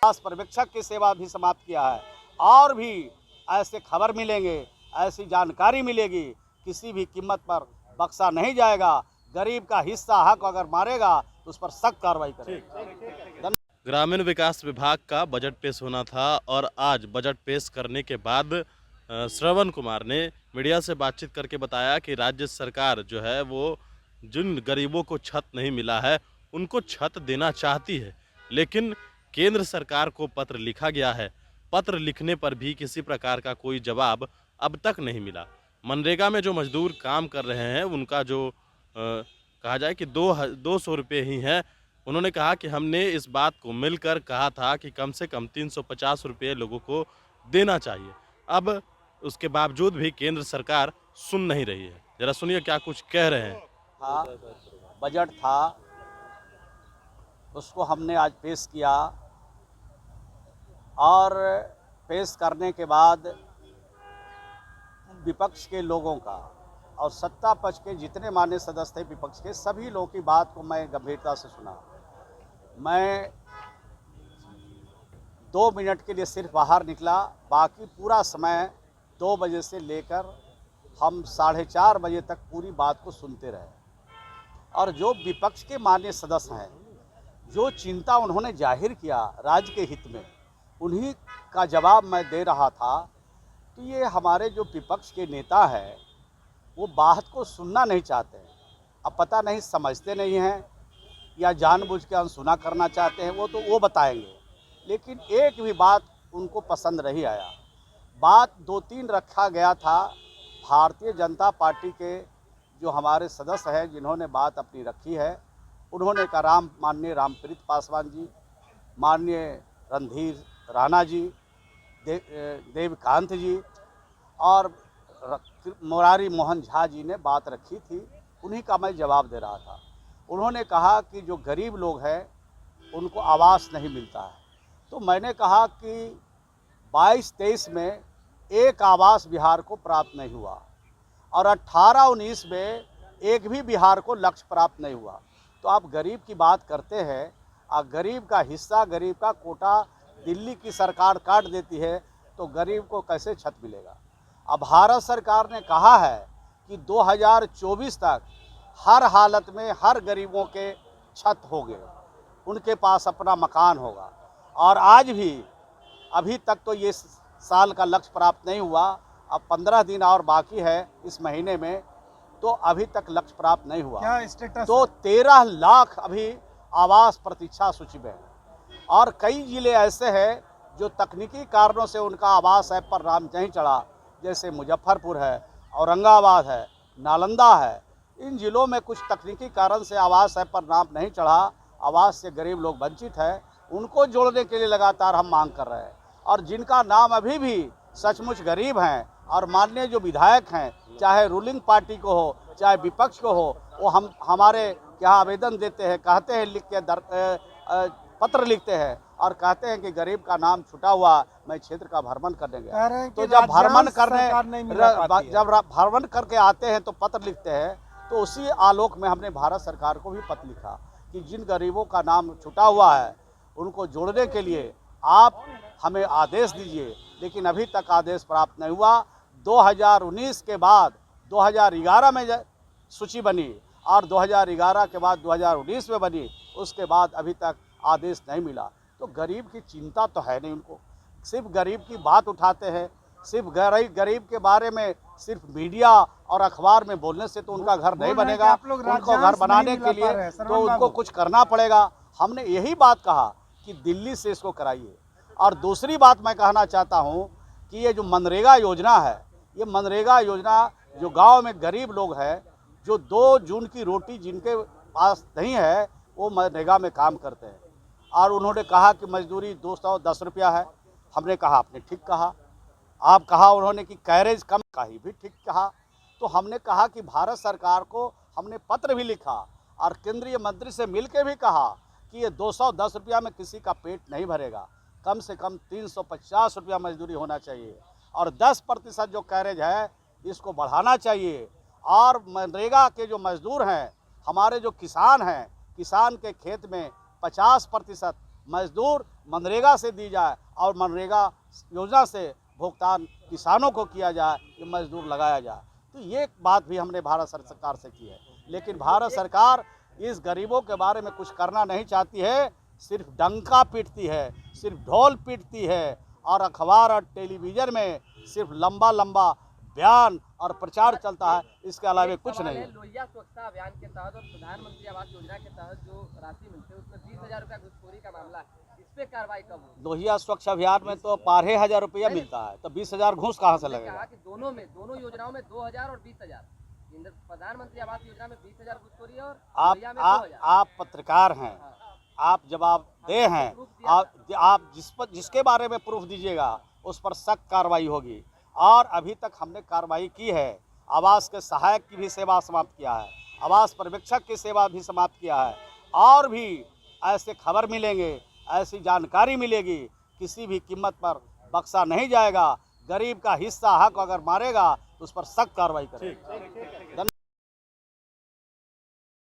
पर्यवेक्षक की सेवा भी समाप्त किया है। और भी ऐसे खबर मिलेंगे, ऐसी जानकारी मिलेगी, किसी भी कीमत पर बख्शा नहीं जाएगा। गरीब का हिस्सा हक अगर मारेगा तो उस पर सख्त कार्रवाई करेंगे। ग्रामीण विकास विभाग का बजट पेश होना था और आज बजट पेश करने के बाद श्रवण कुमार ने मीडिया से बातचीत करके बताया कि राज्य सरकार जो है वो जिन गरीबों को छत नहीं मिला है उनको छत देना चाहती है, लेकिन केंद्र सरकार को पत्र लिखा गया है। पत्र लिखने पर भी किसी प्रकार का कोई जवाब अब तक नहीं मिला। मनरेगा में जो मजदूर काम कर रहे हैं उनका जो कहा जाए कि 200 रुपये ही हैं। उन्होंने कहा कि हमने इस बात को मिलकर कहा था कि कम से कम 350 रुपये लोगों को देना चाहिए। अब उसके बावजूद भी केंद्र सरकार सुन नहीं रही है। जरा सुनिए क्या कुछ कह रहे हैं। हाँ, बजट था, उसको हमने आज पेश किया और पेश करने के बाद विपक्ष के लोगों का और सत्ता पक्ष के जितने मान्य सदस्य थे विपक्ष के, सभी लोगों की बात को मैं गंभीरता से सुना। मैं 2 मिनट के लिए सिर्फ बाहर निकला, बाकी पूरा समय 2 बजे से लेकर हम 4:30 बजे तक पूरी बात को सुनते रहे। और जो विपक्ष के मान्य सदस्य हैं, जो चिंता उन्होंने जाहिर किया राज्य के हित में, उन्हीं का जवाब मैं दे रहा था। तो ये हमारे जो विपक्ष के नेता हैं वो बात को सुनना नहीं चाहते हैं। अब पता नहीं समझते नहीं हैं या जानबूझ के अनसुना करना चाहते हैं, वो बताएंगे। लेकिन एक भी बात उनको पसंद नहीं आया। बात 2-3 रखा गया था। भारतीय जनता पार्टी के जो हमारे सदस्य हैं जिन्होंने बात अपनी रखी है, उन्होंने कहा माननीय रामप्रीत पासवान जी, माननीय रणधीर राणा जी, देवकांत जी और मुरारी मोहन झा जी ने बात रखी थी। उन्हीं का मैं जवाब दे रहा था। उन्होंने कहा कि जो गरीब लोग हैं उनको आवास नहीं मिलता है। तो मैंने कहा कि 22-23 में एक आवास बिहार को प्राप्त नहीं हुआ और 18-19 में एक भी बिहार को लक्ष्य प्राप्त नहीं हुआ। तो आप गरीब की बात करते हैं और गरीब का हिस्सा, गरीब का कोटा दिल्ली की सरकार काट देती है, तो गरीब को कैसे छत मिलेगा। अब भारत सरकार ने कहा है कि 2024 तक हर हालत में हर गरीबों के छत होंगे, उनके पास अपना मकान होगा। और आज भी अभी तक तो ये साल का लक्ष्य प्राप्त नहीं हुआ। अब 15 दिन और बाकी है इस महीने में, तो अभी तक लक्ष्य प्राप्त नहीं हुआ। क्या स्टेटस? तो 13 लाख अभी आवास प्रतीक्षा सूची में है। और कई जिले ऐसे हैं जो तकनीकी कारणों से उनका आवास ऐप पर नाम नहीं चढ़ा, जैसे मुजफ्फरपुर है, औरंगाबाद है, नालंदा है। इन जिलों में कुछ तकनीकी कारण से आवास ऐप पर नाम नहीं चढ़ा, आवास से गरीब लोग वंचित हैं। उनको जोड़ने के लिए लगातार हम मांग कर रहे हैं। और जिनका नाम अभी भी सचमुच गरीब हैं और माननीय जो विधायक हैं, चाहे रूलिंग पार्टी को हो चाहे विपक्ष को हो, वो हमारे यहाँ आवेदन देते हैं, कहते हैं, लिख के पत्र लिखते हैं और कहते हैं कि गरीब का नाम छुटा हुआ, मैं क्षेत्र का भ्रमण करने गया। तो जब भ्रमण करके आते हैं तो पत्र लिखते हैं, तो उसी आलोक में हमने भारत सरकार को भी पत्र लिखा कि जिन गरीबों का नाम छुटा हुआ है उनको जोड़ने के लिए आप हमें आदेश दीजिए। लेकिन अभी तक आदेश प्राप्त नहीं हुआ। 2019 के बाद 2011 में सूची बनी और 2011 के बाद 2019 में बनी, उसके बाद अभी तक आदेश नहीं मिला। तो गरीब की चिंता तो है नहीं उनको, सिर्फ गरीब की बात उठाते हैं। सिर्फ गरीब के बारे में सिर्फ मीडिया और अखबार में बोलने से तो उनका घर नहीं बनेगा। उनको घर बनाने के लिए तो उनको कुछ करना पड़ेगा। हमने यही बात कहा कि दिल्ली से इसको कराइए। और दूसरी बात मैं कहना चाहता हूं कि ये जो मनरेगा योजना है, ये मनरेगा योजना जो गांव में गरीब लोग हैं, जो 2 जून की रोटी जिनके पास नहीं है, वो मनरेगा में काम करते हैं। और उन्होंने कहा कि मजदूरी 210 रुपया है। हमने कहा आपने ठीक कहा। आप कहा उन्होंने कि कैरेज कम, का ही भी ठीक कहा। तो हमने कहा कि भारत सरकार को हमने पत्र भी लिखा और केंद्रीय मंत्री से मिलकर भी कहा कि ये 210 रुपया में किसी का पेट नहीं भरेगा, कम से कम 350 रुपया मजदूरी होना चाहिए और 10% जो कैरेज है इसको बढ़ाना चाहिए। और मनरेगा के जो मजदूर हैं, हमारे जो किसान हैं, किसान के खेत में 50% मजदूर मनरेगा से दी जाए और मनरेगा योजना से भुगतान किसानों को किया जाए, कि मजदूर लगाया जाए। तो ये बात भी हमने भारत सरकार से की है, लेकिन भारत सरकार इस गरीबों के बारे में कुछ करना नहीं चाहती है, सिर्फ डंका पीटती है, सिर्फ ढोल पीटती है और अखबार और टेलीविज़न में सिर्फ लंबा लंबा बयान और प्रचार चलता है, इसके अलावा कुछ नहीं है। लोहिया स्वच्छता अभियान के तहत और प्रधानमंत्री आवास योजना के तहत जो राशि मिलती है उसमें 20,000 रुपया घुसखोरी का मामला है, इस पे कार्रवाई कब होगी? लोहिया स्वच्छ अभियान में तो 12,000 रुपया मिलता है, तो 20,000 घूस कहाँ से उन्होंने लगेगा? कहा कि दोनों योजनाओं में 2,000 और 20,000, प्रधानमंत्री आवास योजना में 20,000 घुसखोरी और लोहिया में 2,000। आप पत्रकार हैं, आप जवाब दे हैं, आप जिसके बारे में प्रूफ दीजिएगा उस पर सख्त कार्रवाई होगी। और अभी तक हमने कार्रवाई की है, आवास के सहायक की भी सेवा समाप्त किया है, आवास पर्यवेक्षक की सेवा भी समाप्त किया है, और भी ऐसे खबर मिलेंगे, ऐसी जानकारी मिलेगी, किसी भी कीमत पर बख्शा नहीं जाएगा। गरीब का हिस्सा हक अगर मारेगा तो उस पर सख्त कार्रवाई करेंगे।